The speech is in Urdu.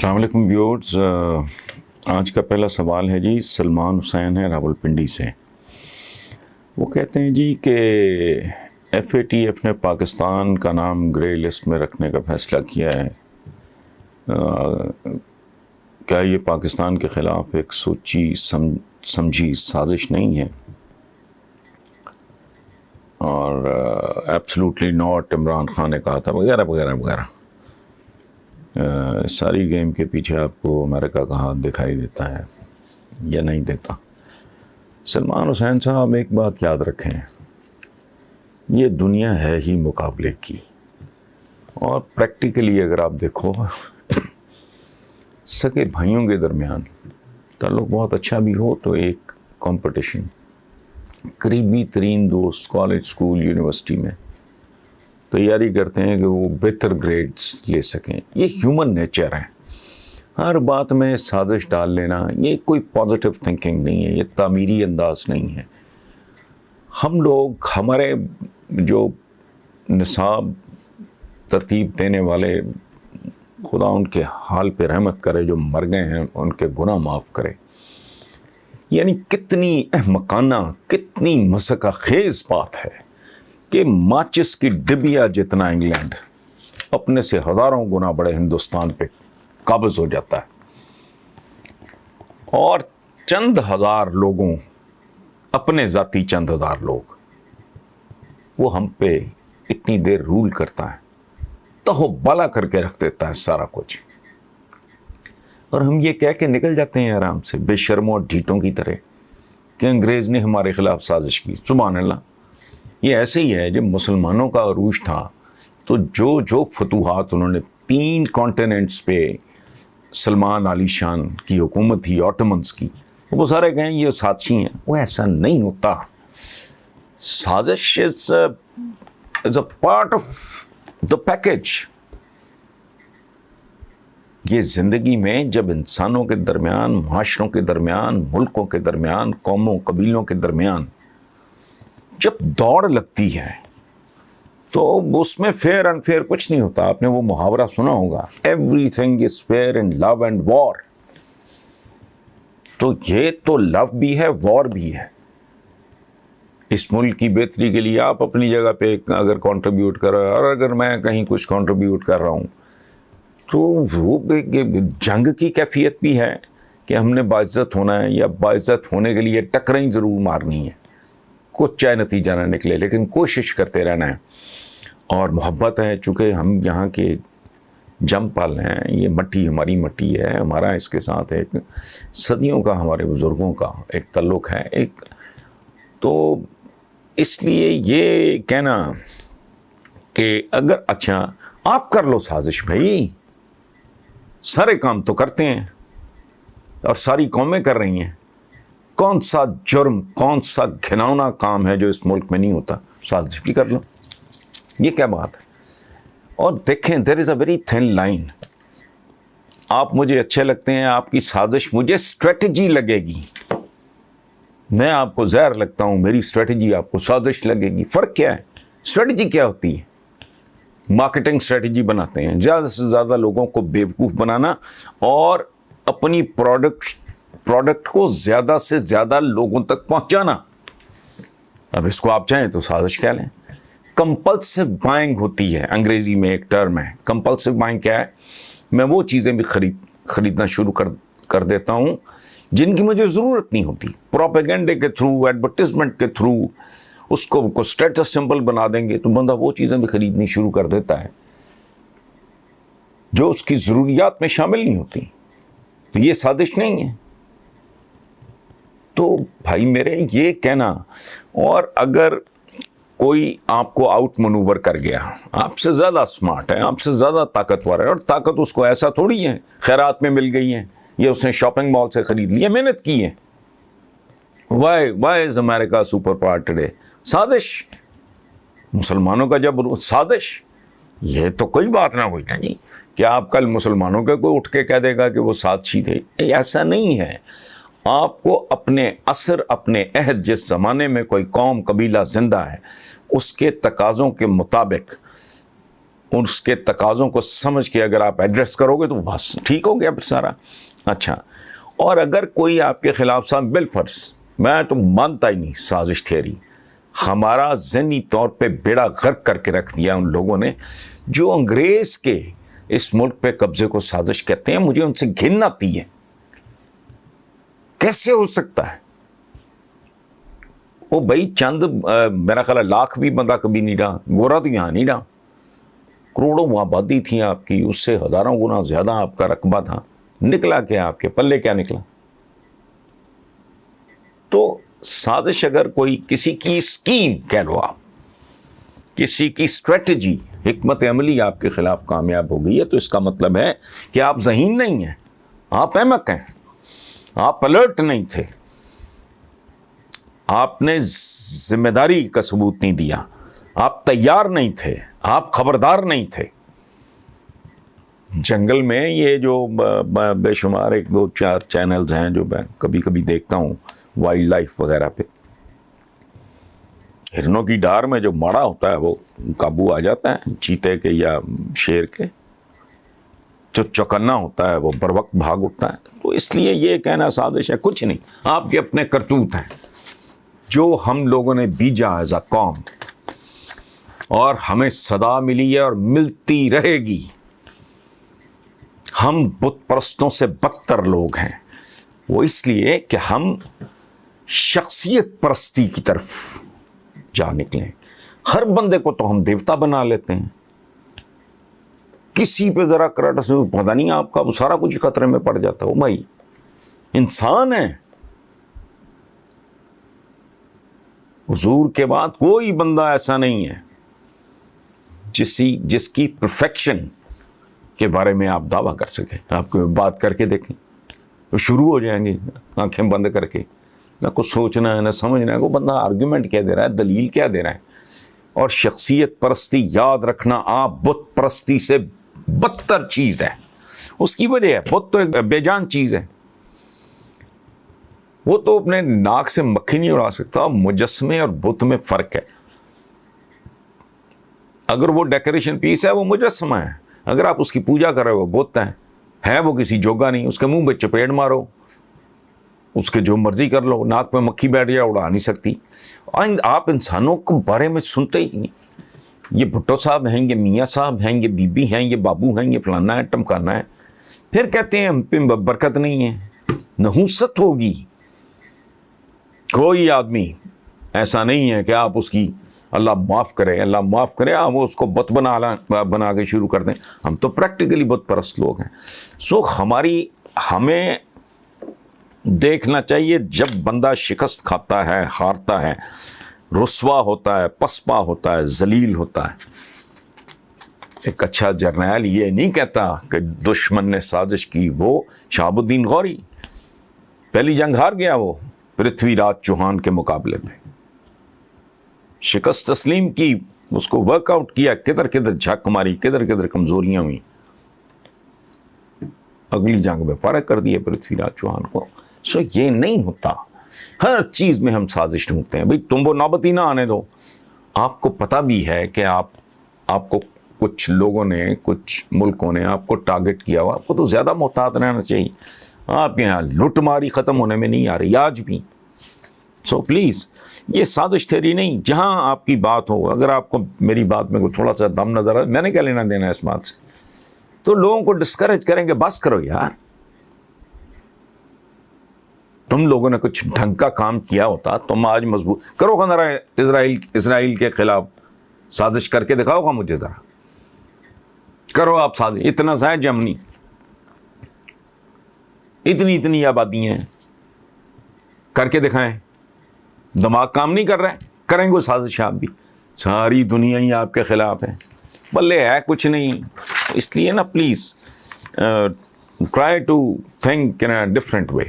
السلام علیکم ویورز. آج کا پہلا سوال ہے جی سلمان حسین ہے راولپنڈی سے. وہ کہتے ہیں جی کہ FATF نے پاکستان کا نام گرے لسٹ میں رکھنے کا فیصلہ کیا ہے. کیا یہ پاکستان کے خلاف ایک سوچی سمجھی سازش نہیں ہے؟ اور ایبسلوٹلی ناٹ، عمران خان نے کہا تھا وغیرہ وغیرہ وغیرہ. ساری گیم کے پیچھے آپ کو امریکہ کا ہاتھ دکھائی دیتا ہے یا نہیں دیتا؟ سلمان حسین صاحب ایک بات یاد رکھیں، یہ دنیا ہے ہی مقابلے کی. اور پریکٹیکلی اگر آپ دیکھو سگے بھائیوں کے درمیان تعلق بہت اچھا بھی ہو تو ایک کمپٹیشن، قریبی ترین دوست کالج اسکول یونیورسٹی میں تیاری کرتے ہیں کہ وہ بہتر گریڈز لے سکیں. یہ ہیومن نیچر ہے. ہر بات میں سازش ڈال لینا یہ کوئی پازیٹیو تھنکنگ نہیں ہے، یہ تعمیری انداز نہیں ہے. ہم لوگ، ہمارے جو نصاب ترتیب دینے والے، خدا ان کے حال پہ رحمت کرے، جو مر گئے ہیں ان کے گناہ معاف کرے. یعنی کتنی احمقانہ، کتنی مسخہ خیز بات ہے کہ ماچس کی ڈبیا جتنا انگلینڈ اپنے سے ہزاروں گنا بڑے ہندوستان پہ قابض ہو جاتا ہے، اور چند ہزار لوگوں، اپنے ذاتی چند ہزار لوگ، وہ ہم پہ اتنی دیر رول کرتا ہے، تہو بالا کر کے رکھ دیتا ہے سارا کچھ. اور ہم یہ کہہ کے نکل جاتے ہیں آرام سے بے شرموں اور ڈھیٹوں کی طرح کہ انگریز نے ہمارے خلاف سازش کی. سبحان اللہ. یہ ایسے ہی ہے جب مسلمانوں کا عروج تھا تو جو فتوحات انہوں نے 3 کانٹیننٹس پہ، سلمان علی شان کی حکومت تھی، آٹومنس کی، وہ سارے کہیں یہ سازشی ہیں. وہ ایسا نہیں ہوتا. سازش is a part of the package. یہ زندگی میں جب انسانوں کے درمیان، معاشروں کے درمیان، ملکوں کے درمیان، قوموں قبیلوں کے درمیان جب دوڑ لگتی ہے تو اس میں فیئر اینڈ فیئر کچھ نہیں ہوتا. آپ نے وہ محاورہ سنا ہوگا، everything is fair in love and war. تو یہ تو لو بھی ہے، وار بھی ہے. اس ملک کی بہتری کے لیے آپ اپنی جگہ پہ اگر کنٹریبیوٹ کر رہے ہیں، اور اگر میں کہیں کچھ کنٹریبیوٹ کر رہا ہوں، تو وہ جنگ کی کیفیت بھی ہے کہ ہم نے باعزت ہونا ہے، یا باعزت ہونے کے لیے ٹکریں ضرور مارنی ہے، کچھ چاہے نتیجہ نہ نکلے لیکن کوشش کرتے رہنا ہے. اور محبت ہے، چونکہ ہم یہاں کے جم پل ہیں، یہ مٹی ہماری مٹی ہے، ہمارا اس کے ساتھ ایک صدیوں کا، ہمارے بزرگوں کا ایک تعلق ہے ایک. تو اس لیے یہ کہنا کہ اگر اچھا آپ کر لو سازش، بھائی سارے کام تو کرتے ہیں اور ساری قومیں کر رہی ہیں، کون سا جرم، کون سا گھناؤنا کام ہے جو اس ملک میں نہیں ہوتا؟ سازش بھی کر لو. یہ کیا بات ہے؟ اور دیکھیں دیر از اے ویری تھن لائن. آپ مجھے اچھے لگتے ہیں، آپ کی سازش مجھے اسٹریٹجی لگے گی. میں آپ کو زہر لگتا ہوں، میری اسٹریٹجی آپ کو سازش لگے گی. فرق کیا ہے؟ اسٹریٹجی کیا ہوتی ہے؟ مارکیٹنگ اسٹریٹجی بناتے ہیں، زیادہ سے زیادہ لوگوں کو بیوقوف بنانا اور اپنی پروڈکٹ کو زیادہ سے زیادہ لوگوں تک پہنچانا. اب اس کو آپ چاہیں تو سازش کہہ لیں. کمپلسو بائنگ ہوتی ہے، انگریزی میں ایک ٹرم ہے. کمپلسو بائنگ کیا ہے؟ میں وہ چیزیں بھی خریدنا شروع کر دیتا ہوں جن کی مجھے ضرورت نہیں ہوتی. پروپیگنڈے کے تھرو، ایڈورٹیزمنٹ کے تھرو اس کو اسٹیٹس سمبل بنا دیں گے تو بندہ وہ چیزیں بھی خریدنی شروع کر دیتا ہے جو اس کی ضروریات میں شامل نہیں ہوتی. تو یہ سازش نہیں ہے. تو بھائی میرے یہ کہنا، اور اگر کوئی آپ کو آؤٹ منوور کر گیا، آپ سے زیادہ اسمارٹ ہے، آپ سے زیادہ طاقتور ہے، اور طاقت اس کو ایسا تھوڑی ہے خیرات میں مل گئی ہے، یہ اس نے شاپنگ مال سے خرید لی ہے، محنت کی ہے. وائی از امیرکا سپر پاور ٹوڈے؟ سازش. مسلمانوں کا جب سازش، یہ تو کوئی بات نہ ہوئی نا جی. کیا آپ کل مسلمانوں کا کوئی اٹھ کے کہہ دے گا کہ وہ سازشی تھے؟ ایسا نہیں ہے. آپ کو اپنے عصر، اپنے عہد، جس زمانے میں کوئی قوم قبیلہ زندہ ہے، اس کے تقاضوں کے مطابق اس کے تقاضوں کو سمجھ کے اگر آپ ایڈریس کرو گے تو بس ٹھیک ہو گیا پھر سارا. اچھا، اور اگر کوئی آپ کے خلاف صاحب بالفرض، میں تو مانتا ہی نہیں سازش تھیوری، ہمارا ذہنی طور پہ بیڑا غرق کر کے رکھ دیا ان لوگوں نے جو انگریز کے اس ملک پہ قبضے کو سازش کہتے ہیں. مجھے ان سے گھن آتی ہے. کیسے ہو سکتا ہے؟ وہ بھائی چند میرا خیال ہے لاکھ بھی بندہ کبھی نہیں رہا، گورا تو یہاں نہیں رہا، کروڑوں آبادی تھی آپ کی، اس سے ہزاروں گنا زیادہ آپ کا رقبہ تھا. نکلا کیا؟ آپ کے پلے کیا نکلا؟ تو سازش اگر کوئی کسی کی اسکیم کہہ لو، آپ کسی کی اسٹریٹجی، حکمت عملی آپ کے خلاف کامیاب ہو گئی ہے تو اس کا مطلب ہے کہ آپ ذہین نہیں ہیں، آپ احمق ہیں، آپ الرٹ نہیں تھے، آپ نے ذمہ داری کا ثبوت نہیں دیا، آپ تیار نہیں تھے، آپ خبردار نہیں تھے. جنگل میں یہ جو بے شمار 1-2-4 چینلز ہیں جو میں کبھی کبھی دیکھتا ہوں وائلڈ لائف وغیرہ پہ، ہرنوں کی ڈار میں جو ماڑا ہوتا ہے وہ قابو آ جاتا ہے چیتے کے یا شیر کے، جو چوکنا ہوتا ہے وہ بر وقت بھاگ اٹھتا ہے. تو اس لیے یہ کہنا سازش ہے کچھ نہیں، آپ کے اپنے کرتوت ہیں جو ہم لوگوں نے بیجا ایز اے قوم، اور ہمیں صدا ملی ہے اور ملتی رہے گی. ہم بت پرستوں سے بدتر لوگ ہیں، وہ اس لیے کہ ہم شخصیت پرستی کی طرف جا نکلے. ہر بندے کو تو ہم دیوتا بنا لیتے ہیں، کسی پہ ذرا کراٹس پتہ نہیں آپ کا وہ سارا کچھ خطرے میں پڑ جاتا ہے. بھائی انسان ہے، حضور کے بعد کوئی بندہ ایسا نہیں ہے جس کی پرفیکشن کے بارے میں آپ دعویٰ کر سکیں. آپ کو بات کر کے دیکھیں تو شروع ہو جائیں گے آنکھیں بند کر کے، نہ کچھ سوچنا ہے نہ سمجھنا ہے. وہ بندہ آرگیومنٹ کیا دے رہا ہے، دلیل کیا دے رہا ہے. اور شخصیت پرستی، یاد رکھنا آپ بت پرستی سے بدتر چیز ہے. اس کی وجہ ہے بت تو ایک بے جان چیز ہے، وہ تو اپنے ناک سے مکھی نہیں اڑا سکتا. مجسمے اور بت میں فرق ہے. اگر وہ ڈیکوریشن پیس ہے وہ مجسمہ ہے، اگر آپ اس کی پوجا کر رہے ہو وہ بت ہے وہ کسی جوگا نہیں. اس کے منہ پہ چپیڑ مارو، اس کے جو مرضی کر لو، ناک پہ مکھی بیٹھ جائے اڑا نہیں سکتی. آپ انسانوں کے بارے میں سنتے ہی نہیں. یہ بھٹو صاحب ہیں، یہ میاں صاحب ہیں، یہ بی بی ہیں، یہ بابو ہیں، یہ فلانا ہے ٹمکانا ہے، پھر کہتے ہیں ہم پہ برکت نہیں ہے. نحوست ہوگی. کوئی آدمی ایسا نہیں ہے کہ آپ اس کی اللہ معاف کرے اللہ معاف کرے آپ اس کو بت بنا کے شروع کر دیں. ہم تو پریکٹیکلی بت پرست لوگ ہیں. ہمیں دیکھنا چاہیے جب بندہ شکست کھاتا ہے، ہارتا ہے، رسوا ہوتا ہے، پسپا ہوتا ہے، ذلیل ہوتا ہے. ایک اچھا جرنیل یہ نہیں کہتا کہ دشمن نے سازش کی. وہ شہاب الدین غوری پہلی جنگ ہار گیا، وہ پرتھوی راج چوہان کے مقابلے میں شکست تسلیم کی، اس کو ورک آؤٹ کیا، کدھر کدھر جھک ماری، کدھر کدھر کمزوریاں ہوئیں، اگلی جنگ میں فارغ کر دیا پرتھوی راج چوہان کو. یہ نہیں ہوتا. ہر چیز میں ہم سازش ڈھونڈتے ہیں. بھائی تم وہ نوبت ہی نہ آنے دو. آپ کو پتہ بھی ہے کہ آپ کو کچھ لوگوں نے، کچھ ملکوں نے آپ کو ٹارگٹ کیا ہوا. آپ کو تو زیادہ محتاط رہنا چاہیے. آپ کے یہاں لوٹ ماری ختم ہونے میں نہیں آ رہی آج بھی. پلیز یہ سازش تھیوری نہیں. جہاں آپ کی بات ہو، اگر آپ کو میری بات میں کوئی تھوڑا سا دم نظر آئے، میں نے کیا لینا دینا اس بات سے، تو لوگوں کو ڈسکریج کریں گے. بس کرو یار، تم لوگوں نے کچھ ڈھنگ کا کام کیا ہوتا تم آج مضبوط کرو گا. ذرا اسرائیل کے خلاف سازش کر کے دکھاؤ گا مجھے، ذرا کرو آپ سازش. اتنا سا ہے جرمنی، اتنی آبادی ہیں، کر کے دکھائیں. دماغ کام نہیں کر رہا ہے، کریں گے سازش آپ بھی. ساری دنیا ہی آپ کے خلاف ہے، بلے ہے کچھ نہیں. اس لیے نا please try to think in a different way.